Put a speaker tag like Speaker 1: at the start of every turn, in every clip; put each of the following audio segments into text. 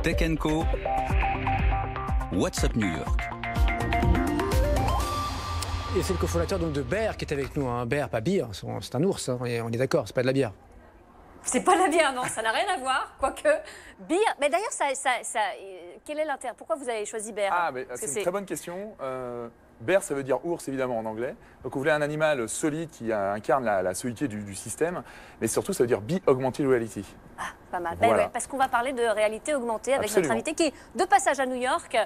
Speaker 1: Tech Co. WhatsApp New York.
Speaker 2: Et c'est le cofondateur donc de Bear qui est avec nous. Hein. Bear, pas bière, c'est un ours, hein. On est d'accord, c'est pas de la bière.
Speaker 3: C'est pas la bière, non, ça n'a rien à voir, quoique. Bière, mais d'ailleurs, quel est l'intérêt? Pourquoi vous avez choisi Bear?
Speaker 4: Ah, mais c'est une très bonne question. Bear, ça veut dire ours, évidemment, en anglais. Donc, vous voulez un animal solide qui incarne la solidité du système. Mais surtout, ça veut dire Be Augmented Reality.
Speaker 3: Ah, pas mal.
Speaker 4: Voilà.
Speaker 3: Ben ouais, parce qu'on va parler de réalité augmentée avec
Speaker 4: Absolument.
Speaker 3: notre invité qui est de passage à New York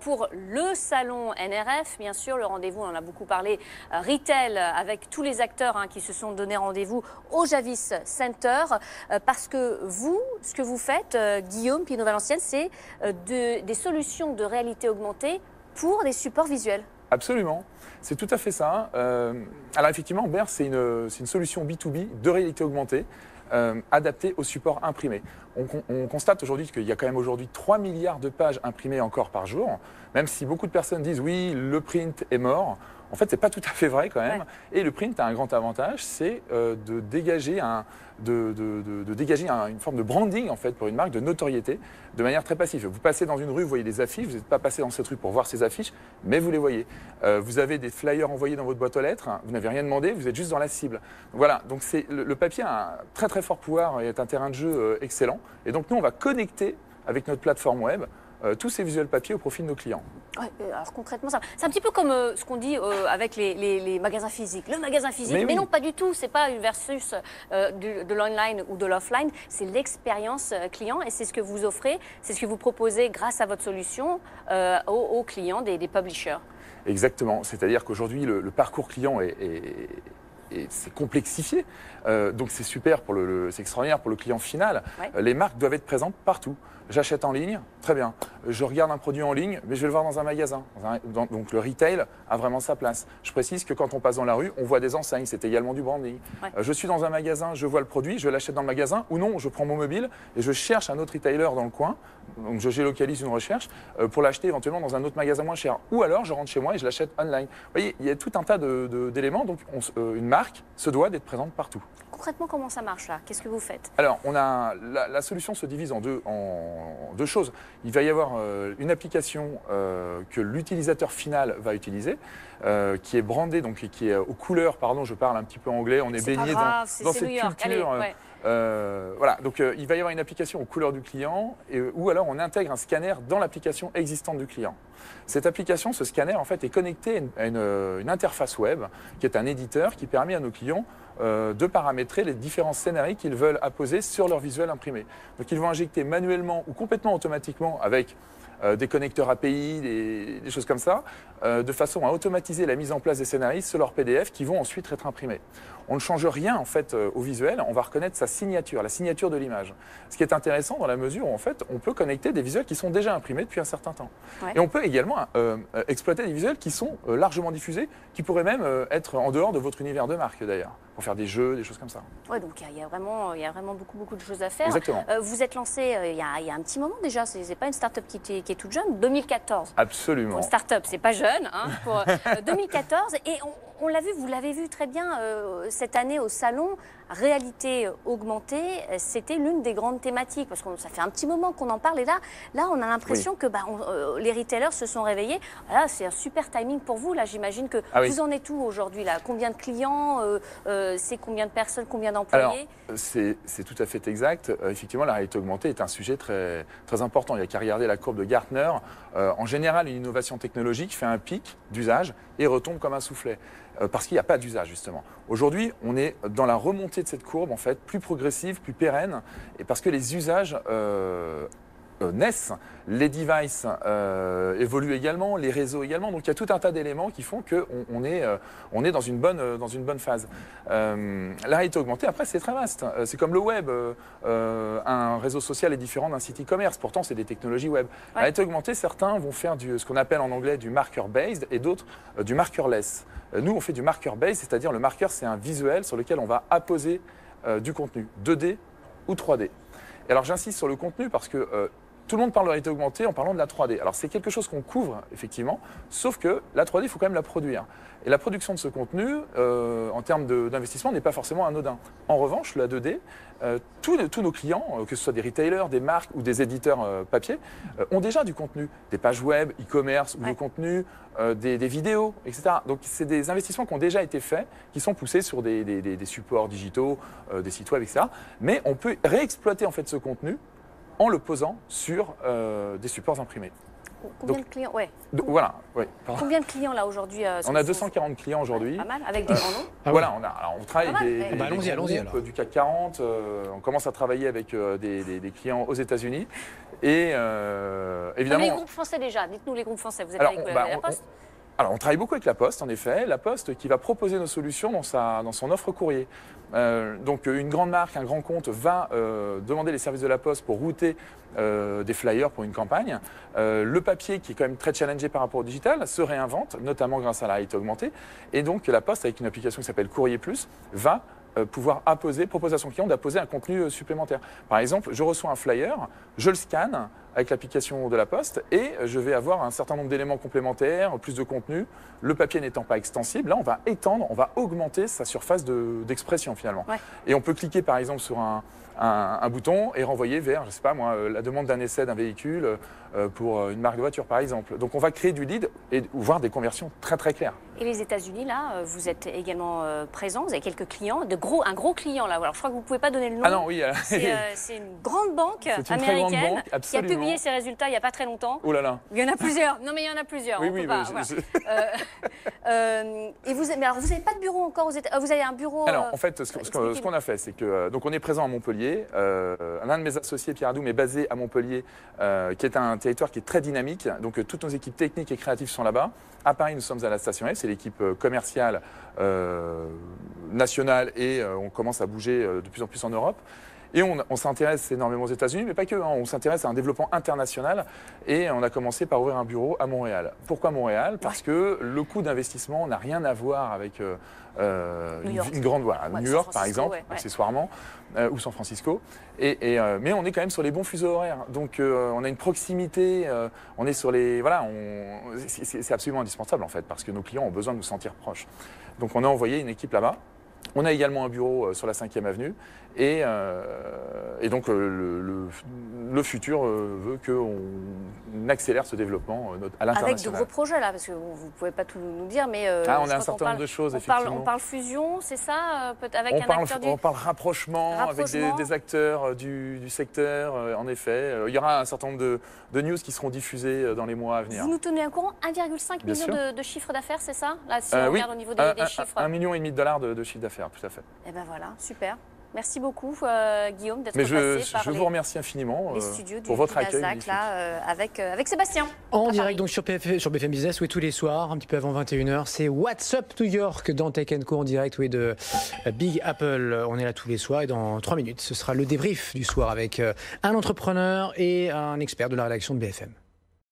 Speaker 3: pour le salon NRF. Bien sûr, le rendez-vous, on en a beaucoup parlé, retail, avec tous les acteurs qui se sont donné rendez-vous au Javis Center. Parce que vous, ce que vous faites, Guillaume Pinot-Valenciennes, c'est des solutions de réalité augmentée pour des supports visuels.
Speaker 4: Absolument, c'est tout à fait ça. Alors effectivement, Bear, c'est une solution B2B de réalité augmentée adaptée au support imprimé. On constate aujourd'hui qu'il y a quand même aujourd'hui 3 milliards de pages imprimées encore par jour, même si beaucoup de personnes disent oui, le print est mort. En fait, ce n'est pas tout à fait vrai quand même. Ouais. Et le print a un grand avantage, c'est de dégager, une forme de branding en fait, pour une marque, de notoriété, de manière très passive. Vous passez dans une rue, vous voyez des affiches, vous n'êtes pas passé dans cette rue pour voir ces affiches, mais vous les voyez. Vous avez des flyers envoyés dans votre boîte aux lettres, vous n'avez rien demandé, vous êtes juste dans la cible. Donc, voilà, donc le papier a un très très fort pouvoir et est un terrain de jeu excellent. Et donc nous, on va connecter avec notre plateforme web tous ces visuels papier au profit de nos clients.
Speaker 3: Ouais, alors concrètement, c'est un petit peu comme ce qu'on dit avec les magasins physiques. Le magasin physique, mais oui. Non, pas du tout. C'est pas une versus de l'online ou de l'offline. C'est l'expérience client et c'est ce que vous offrez, c'est ce que vous proposez grâce à votre solution aux clients des publishers.
Speaker 4: Exactement. C'est-à-dire qu'aujourd'hui, le parcours client c'est complexifié, donc c'est super, c'est extraordinaire pour le client final. Ouais. Les marques doivent être présentes partout. J'achète en ligne, très bien. Je regarde un produit en ligne, mais je vais le voir dans un magasin. Donc le retail a vraiment sa place. Je précise que quand on passe dans la rue, on voit des enseignes, c'est également du branding. Ouais. Je suis dans un magasin, je vois le produit, je l'achète dans le magasin, ou non, je prends mon mobile et je cherche un autre retailer dans le coin. Donc je géolocalise une recherche pour l'acheter éventuellement dans un autre magasin moins cher. Ou alors je rentre chez moi et je l'achète online. Vous voyez, il y a tout un tas d'éléments. Donc une marque se doit d'être présente partout.
Speaker 3: Concrètement, comment ça marche là? Qu'est-ce que vous faites?
Speaker 4: Alors, la solution se divise en deux choses. Il va y avoir une application que l'utilisateur final va utiliser, qui est brandée, donc qui est aux couleurs, pardon, je parle un petit peu anglais, on est baigné dans cette culture. Allez, ouais. Voilà, donc il va y avoir une application aux couleurs du client ou alors on intègre un scanner dans l'application existante du client. Cette application, ce scanner, en fait, est connecté à une interface web qui est un éditeur qui permet à nos clients de paramétrer les différents scénarios qu'ils veulent apposer sur leur visuel imprimé. Donc ils vont injecter manuellement ou complètement automatiquement avec des connecteurs API, des choses comme ça, de façon à automatiser la mise en place des scénarios sur leur PDF qui vont ensuite être imprimés. On ne change rien en fait au visuel, on va reconnaître sa signature, la signature de l'image. Ce qui est intéressant dans la mesure où en fait on peut connecter des visuels qui sont déjà imprimés depuis un certain temps. Ouais. Et on peut également exploiter des visuels qui sont largement diffusés, qui pourraient même être en dehors de votre univers de marque d'ailleurs, pour faire des jeux, des choses comme ça.
Speaker 3: Oui, donc il y a vraiment beaucoup de choses à faire.
Speaker 4: Exactement.
Speaker 3: Vous êtes lancé il y a un petit moment déjà, c'est pas une start-up qui est toute jeune, 2014.
Speaker 4: Absolument.
Speaker 3: Pour une start-up, c'est pas jeune, pour 2014. Et on l'a vu, vous l'avez vu très bien cette année au salon, réalité augmentée, c'était l'une des grandes thématiques, parce que ça fait un petit moment qu'on en parle, et là on a l'impression que les retailers se sont réveillés. Là, c'est un super timing pour vous, là, j'imagine que vous en êtes où aujourd'hui, là? Combien de clients, c'est combien de personnes, combien d'employés?
Speaker 4: C'est tout à fait exact. Effectivement, la réalité augmentée est un sujet très, très important. Il n'y a qu'à regarder la courbe de Gartner. En général, une innovation technologique fait un pic d'usage et retombe comme un soufflet. Parce qu'il n'y a pas d'usage, justement. Aujourd'hui, on est dans la remontée de cette courbe, en fait, plus progressive, plus pérenne, et parce que les usages naissent, les devices évoluent également, les réseaux également. Donc il y a tout un tas d'éléments qui font qu'on est dans une bonne phase. La réalité augmentée, après, c'est très vaste. C'est comme le web. Un réseau social est différent d'un site e-commerce. Pourtant, c'est des technologies web. Ouais. La réalité augmentée, certains vont faire ce qu'on appelle en anglais du marker-based et d'autres du markerless. Nous, on fait du marker-based, c'est-à-dire le marqueur, c'est un visuel sur lequel on va apposer du contenu, 2D ou 3D. Et alors, j'insiste sur le contenu parce que tout le monde parle de réalité augmentée en parlant de la 3D. Alors c'est quelque chose qu'on couvre effectivement, sauf que la 3D, il faut quand même la produire. Et la production de ce contenu, en termes d'investissement, n'est pas forcément anodin. En revanche, la 2D, tous nos clients, que ce soit des retailers, des marques ou des éditeurs papier, ont déjà du contenu, des pages web, e-commerce ou du contenu, des vidéos, etc. Donc c'est des investissements qui ont déjà été faits, qui sont poussés sur des supports digitaux, des sites web, etc. Mais on peut réexploiter en fait ce contenu en le posant sur des supports imprimés.
Speaker 3: Combien de clients
Speaker 4: Voilà.
Speaker 3: Combien de clients là aujourd'hui
Speaker 4: On a 240 clients aujourd'hui.
Speaker 3: Pas mal, avec des grands noms.
Speaker 4: Voilà, on travaille avec des
Speaker 2: allons-y,
Speaker 4: groupes du CAC 40. On commence à travailler avec des clients aux États-Unis. Et évidemment.
Speaker 3: Les groupes français déjà. Dites-nous les groupes français. Vous êtes avec la Poste.
Speaker 4: Alors, on travaille beaucoup avec la Poste, en effet. La Poste qui va proposer nos solutions dans son offre courrier. Donc, une grande marque, un grand compte va demander les services de la Poste pour router des flyers pour une campagne. Le papier, qui est quand même très challengé par rapport au digital, se réinvente, notamment grâce à la réalité augmentée. Et donc, la Poste, avec une application qui s'appelle Courrier Plus, va pouvoir proposer à son client d'apposer un contenu supplémentaire. Par exemple, je reçois un flyer, je le scanne avec l'application de la Poste et je vais avoir un certain nombre d'éléments complémentaires, plus de contenu. Le papier n'étant pas extensible, là on va étendre, on va augmenter sa surface d'expression finalement. Ouais. Et on peut cliquer par exemple sur un bouton et renvoyer vers, je ne sais pas moi, la demande d'un essai d'un véhicule pour une marque de voiture par exemple. Donc on va créer du lead et voir des conversions très très claires.
Speaker 3: Et les États-Unis, là, vous êtes également présents, vous avez quelques clients, un gros client là. Alors je crois que vous ne pouvez pas donner le nom.
Speaker 4: Ah non, oui.
Speaker 3: C'est une grande banque américaine qui a publié ses résultats il n'y a pas très longtemps.
Speaker 4: Oh là là.
Speaker 3: Il y en a plusieurs. Non mais il y en a plusieurs.
Speaker 4: Oui,
Speaker 3: et vous n'avez pas de bureau encore aux États-Unis. Vous avez un bureau.
Speaker 4: Alors en fait, ce qu'on a fait, c'est que donc on est présent à Montpellier. L'un de mes associés, Pierre Adoum, est basé à Montpellier, qui est un territoire qui est très dynamique. Donc toutes nos équipes techniques et créatives sont là-bas. À Paris, nous sommes à la Station F, c'est l'équipe commerciale nationale et on commence à bouger de plus en plus en Europe. Et on s'intéresse énormément aux États-Unis, mais pas que. On s'intéresse à un développement international et on a commencé par ouvrir un bureau à Montréal. Pourquoi Montréal? Parce que le coût d'investissement n'a rien à voir avec une grande... Voilà, New York, par exemple, accessoirement, ou San Francisco. Mais on est quand même sur les bons fuseaux horaires. Donc on a une proximité, on est sur les... Voilà, c'est absolument indispensable en fait, parce que nos clients ont besoin de nous sentir proches. Donc on a envoyé une équipe là-bas. On a également un bureau sur la 5e avenue et donc le futur veut qu'on accélère ce développement à l'international.
Speaker 3: Avec de gros projets là, parce que vous ne pouvez pas tout nous dire, mais
Speaker 4: on a un certain nombre de choses, effectivement.
Speaker 3: On parle fusion, c'est ça avec
Speaker 4: on parle rapprochement avec des acteurs du secteur, en effet. Il y aura un certain nombre de news qui seront diffusées dans les mois à venir.
Speaker 3: Vous nous tenez au courant, 1,5 million de chiffre d'affaires, c'est ça? Là, si on regarde au niveau des chiffres.
Speaker 4: 1,5 million de chiffre d'affaires, tout à fait.
Speaker 3: Et ben voilà, super. Merci beaucoup, Guillaume, d'être
Speaker 4: passé par vous remercie infiniment pour votre accueil.
Speaker 3: Là, avec Sébastien.
Speaker 2: En direct donc sur BFM Business, tous les soirs, un petit peu avant 21h, c'est What's Up New York dans Tech & Co en direct de Big Apple. On est là tous les soirs et dans 3 minutes, ce sera le débrief du soir avec un entrepreneur et un expert de la rédaction de BFM.